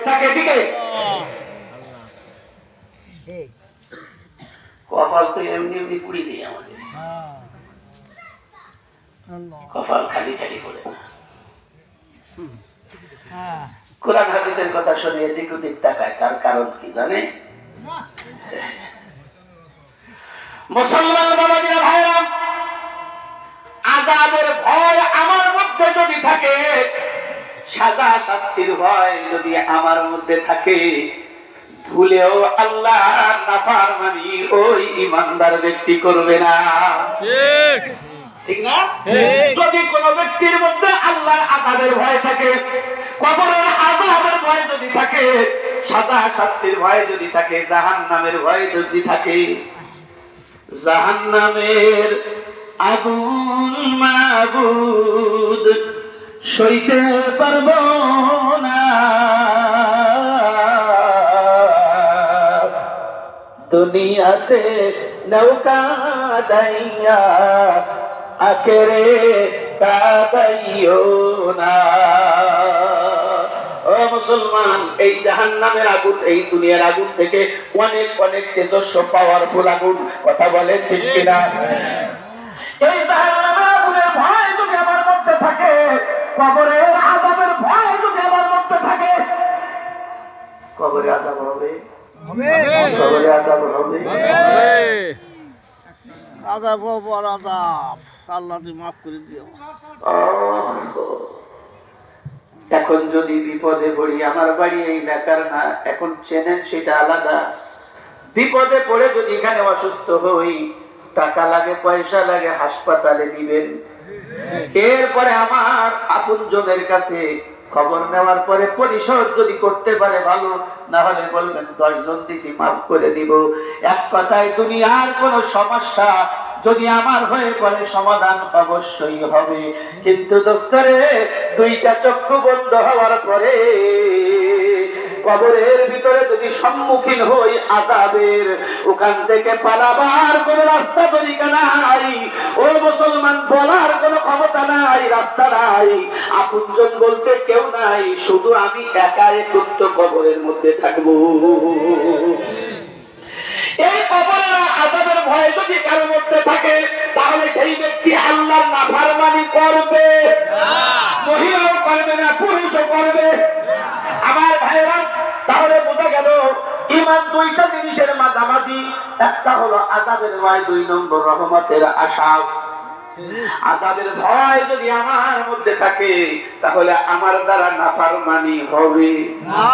থাকে দিকে কপাল তো এমনি এমনি পুড়ি দিই আমাদের, কপাল খালি খালি করে না। কোরআন হাদিসের কথা শুনে এদিক ওদিক তাকায়, তার কারণ কি জানে? মুসলমান বাবাজিরা ভাইরা, আযাবের ভয় আমার মধ্যে যদি থাকে, সাজা শাস্তির ভয় যদি আমার মধ্যে থাকে, ভুলেও আল্লাহ নাফরমানি ওই ঈমানদার ব্যক্তি করবে না। ঠিক ঠিক না? যদি কোন ব্যক্তির মধ্যে আল্লাহর আযাবের ভয় থাকে, কবরের আযাবের ভয় যদি থাকে, সাজা শাস্তির ভয় যদি থাকে, জাহান্নামের ভয় যদি থাকে, জাহান্নামের আগুন মাবুদ সইতে পারবো না, দুনিয়াতে নৌকা দাইয়া আখেরে কাদাইও না। ও মুসলমান, এই জাহান্নামের আগুন এই দুনিয়ার আগুন থেকে অনেক অনেক তেজস্ব পাওয়ারফুল আগুন, কথা বলেন ঠিক কিনা? এই জাহান্নামের আগুনের ভয় যদি আমার মধ্যে থাকে, কবরের আযাবের ভয় যদি আমার মধ্যে থাকে, কবরে আযাব হবে, কবরে আযাব হবে, আযাব বড় আযাব, আল্লাহ তুমি মাফ করে দিও। এখন যদি বিপদে পড়ি, আমার বাড়ি এই এলাকার না, এখন চেনেন সেটা আলাদা। বিপদে পড়ে যদি এখানে অসুস্থ হই, টাকা লাগে, পয়সা লাগে, হাসপাতালে দিবেন। এরপরে আমার আপনজনের কাছে খবর নেওয়ার পরে পরিশোধ যদি করতে পারে ভালো, না হলে বলবেন 10 জন দিছি মাফ করে দিব। এক কথায় দুনিয়ার কোন সমস্যা যদি আমার হয়ে পড়ে, সমাধান অবশ্যই হবে। কিন্তু দোস্তরে, দুইটা চক্ষু বন্ধ হওয়ার পরে কবরের ভিতরে যদি সম্মুখীন হই আযাবের, ওখান থেকে পালাবার কোন রাস্তা তরিকা নাই। ও মুসলমান, বলার কোন ক্ষমতা নাই, রাস্তা নাই, আপনজন বলতে কেউ নাই, শুধু আমি একা একুত্ত কবরের মধ্যে থাকবো। এই কবরের আযাবের ভয় যদি কারোর মধ্যে থাকে, তাহলে সেই ব্যক্তি আল্লাহর নাফরমানি করবে, মহিলাও করবে না, পুরুষও করবে। আমার ভাইরা, তাহলে বোঝা গেল ঈমান দুইটা জিনিসের মাঝামাঝি। একটা হলো আযাবের ভয়, 2 নম্বর রহমতের আশা। আযাবের ভয় যদি আমার মধ্যে থাকে, তাহলে আমার দ্বারা নাফরমানি হবে না।